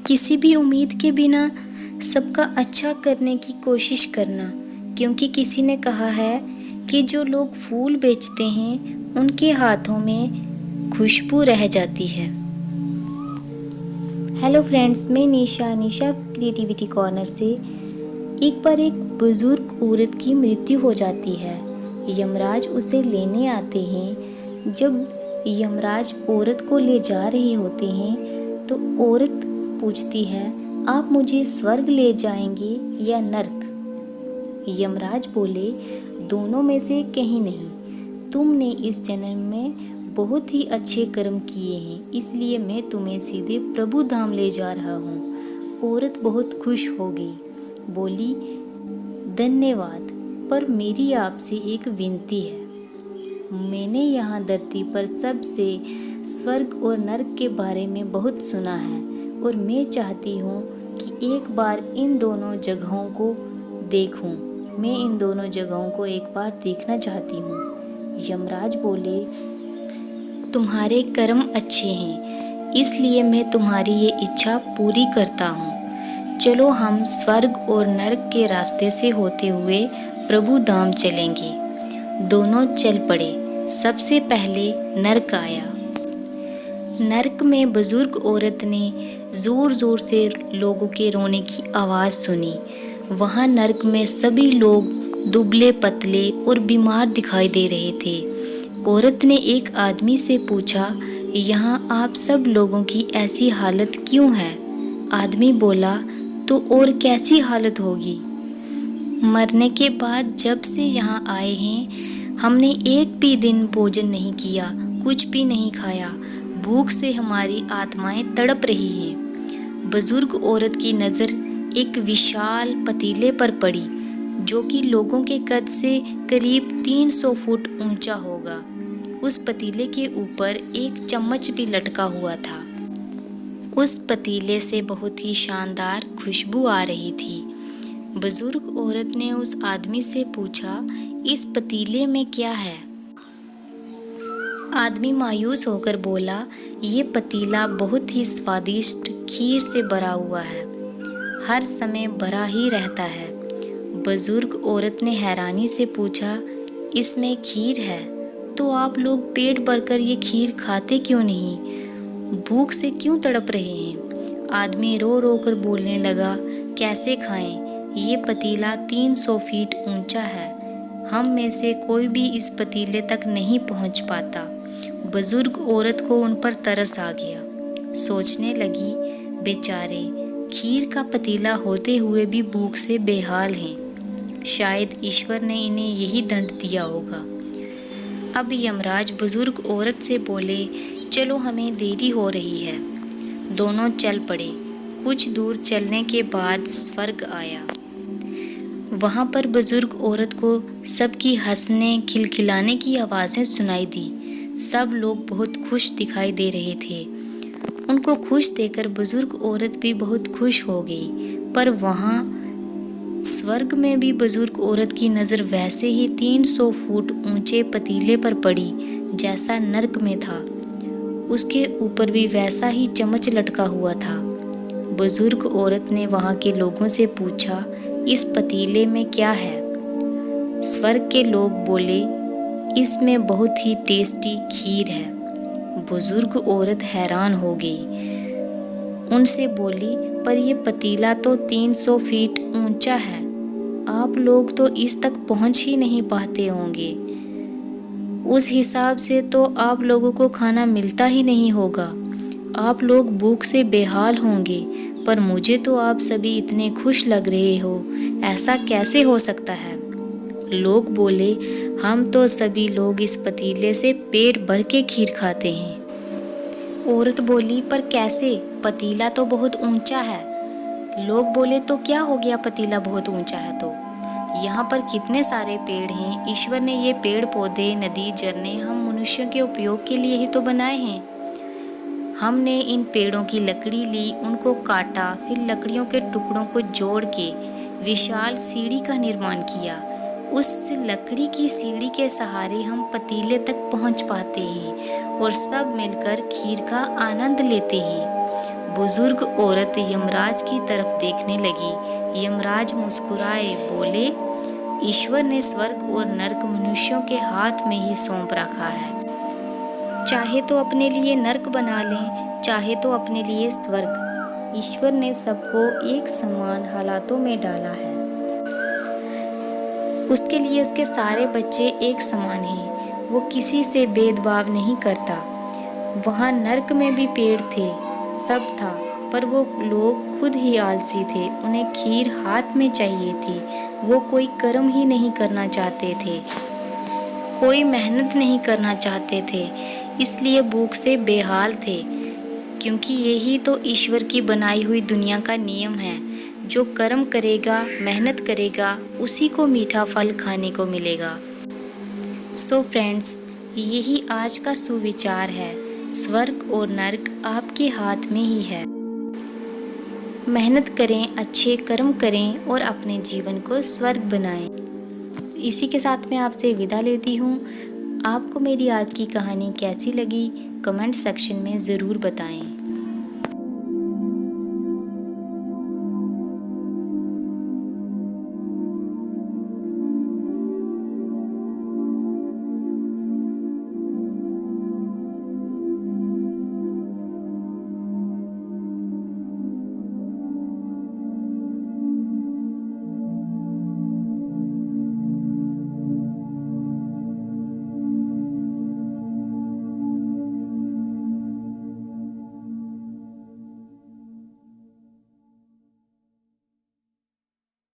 किसी भी उम्मीद के बिना सबका अच्छा करने की कोशिश करना, क्योंकि किसी ने कहा है कि जो लोग फूल बेचते हैं उनके हाथों में खुशबू रह जाती है। हेलो फ्रेंड्स, मैं निशा क्रिएटिविटी कॉर्नर से। एक बार एक बुजुर्ग औरत की मृत्यु हो जाती है। यमराज उसे लेने आते हैं। जब यमराज औरत को ले जा रहे होते हैं तो औरत पूछती है, आप मुझे स्वर्ग ले जाएंगे या नर्क? यमराज बोले, दोनों में से कहीं नहीं। तुमने इस जन्म में बहुत ही अच्छे कर्म किए हैं, इसलिए मैं तुम्हें सीधे प्रभु धाम ले जा रहा हूँ। औरत बहुत खुश हो गई, बोली, धन्यवाद, पर मेरी आपसे एक विनती है। मैंने यहाँ धरती पर सबसे स्वर्ग और नर्क के बारे में बहुत सुना है और मैं चाहती हूँ कि एक बार इन दोनों जगहों को देखूं। मैं इन दोनों जगहों को एक बार देखना चाहती हूँ। यमराज बोले, तुम्हारे कर्म अच्छे हैं, इसलिए मैं तुम्हारी ये इच्छा पूरी करता हूँ। चलो हम स्वर्ग और नर्क के रास्ते से होते हुए प्रभु धाम चलेंगे। दोनों चल पड़े। सबसे पहले नर्क आया। नर्क में बुजुर्ग औरत ने जोर जोर से लोगों के रोने की आवाज़ सुनी। वहाँ नर्क में सभी लोग दुबले पतले और बीमार दिखाई दे रहे थे। औरत ने एक आदमी से पूछा, यहाँ आप सब लोगों की ऐसी हालत क्यों है? आदमी बोला, तो और कैसी हालत होगी? मरने के बाद जब से यहाँ आए हैं हमने एक भी दिन भोजन नहीं किया, कुछ भी नहीं खाया। भूख से हमारी आत्माएं तड़प रही हैं। बुजुर्ग औरत की नज़र एक विशाल पतीले पर पड़ी, जो कि लोगों के कद से करीब 300 फुट ऊंचा होगा। उस पतीले के ऊपर एक चम्मच भी लटका हुआ था। उस पतीले से बहुत ही शानदार खुशबू आ रही थी। बुजुर्ग औरत ने उस आदमी से पूछा, इस पतीले में क्या है? आदमी मायूस होकर बोला, ये पतीला बहुत ही स्वादिष्ट खीर से भरा हुआ है, हर समय भरा ही रहता है। बुजुर्ग औरत ने हैरानी से पूछा, इसमें खीर है तो आप लोग पेट भरकर ये खीर खाते क्यों नहीं? भूख से क्यों तड़प रहे हैं? आदमी रो रो कर बोलने लगा, कैसे खाएं? ये पतीला 300 फीट ऊंचा है, हम में से कोई भी इस पतीले तक नहीं पहुंच पाता। बुजुर्ग औरत को उन पर तरस आ गया। सोचने लगी, बेचारे खीर का पतीला होते हुए भी भूख से बेहाल हैं। शायद ईश्वर ने इन्हें यही दंड दिया होगा। अब यमराज बुजुर्ग औरत से बोले, चलो हमें देरी हो रही है। दोनों चल पड़े। कुछ दूर चलने के बाद स्वर्ग आया। वहाँ पर बुजुर्ग औरत को सबकी हंसने खिलखिलाने की आवाज़ें सुनाई दी। सब लोग बहुत खुश दिखाई दे रहे थे। उनको खुश देखकर बुजुर्ग औरत भी बहुत खुश हो गई। पर वहाँ स्वर्ग में भी बुजुर्ग औरत की नज़र वैसे ही 300 फुट ऊंचे पतीले पर पड़ी जैसा नर्क में था। उसके ऊपर भी वैसा ही चम्मच लटका हुआ था। बुजुर्ग औरत ने वहाँ के लोगों से पूछा, इस पतीले में क्या है? स्वर्ग के लोग बोले, इसमें बहुत ही टेस्टी खीर है। बुजुर्ग औरत हैरान हो गई। उनसे बोली, पर यह पतीला तो 300 फीट ऊंचा है, आप लोग तो इस तक पहुंच ही नहीं पाते होंगे। उस हिसाब से तो आप लोगों को खाना मिलता ही नहीं होगा, आप लोग भूख से बेहाल होंगे। पर मुझे तो आप सभी इतने खुश लग रहे हो, ऐसा कैसे हो सकता है? लोग बोले, हम तो सभी लोग इस पतीले से पेट भर के खीर खाते हैं। औरत बोली, पर कैसे? पतीला तो बहुत ऊंचा है। लोग बोले, तो क्या हो गया, पतीला बहुत ऊंचा है तो? यहाँ पर कितने सारे पेड़ हैं। ईश्वर ने ये पेड़ पौधे, नदी, झरने हम मनुष्यों के उपयोग के लिए ही तो बनाए हैं। हमने इन पेड़ों की लकड़ी ली, उनको काटा, फिर लकड़ियों के टुकड़ों को जोड़ के विशाल सीढ़ी का निर्माण किया। उस लकड़ी की सीढ़ी के सहारे हम पतीले तक पहुंच पाते हैं और सब मिलकर खीर का आनंद लेते हैं। बुजुर्ग औरत यमराज की तरफ देखने लगी। यमराज मुस्कुराए, बोले, ईश्वर ने स्वर्ग और नर्क मनुष्यों के हाथ में ही सौंप रखा है। चाहे तो अपने लिए नर्क बना लें, चाहे तो अपने लिए स्वर्ग। ईश्वर ने सबको एक समान हालातों में डाला है। उसके लिए उसके सारे बच्चे एक समान हैं। वो किसी से भेदभाव नहीं करता। वहाँ नर्क में भी पेड़ थे, सब था, पर वो लोग खुद ही आलसी थे। उन्हें खीर हाथ में चाहिए थी। वो कोई कर्म ही नहीं करना चाहते थे, कोई मेहनत नहीं करना चाहते थे, इसलिए भूख से बेहाल थे। क्योंकि यही तो ईश्वर की बनाई हुई दुनिया का नियम है। जो कर्म करेगा, मेहनत करेगा, उसी को मीठा फल खाने को मिलेगा। सो फ्रेंड्स, यही आज का सुविचार है। स्वर्ग और नर्क आपके हाथ में ही है। मेहनत करें, अच्छे कर्म करें और अपने जीवन को स्वर्ग बनाएं। इसी के साथ मैं आपसे विदा लेती हूँ। आपको मेरी आज की कहानी कैसी लगी, कमेंट सेक्शन में ज़रूर बताएं।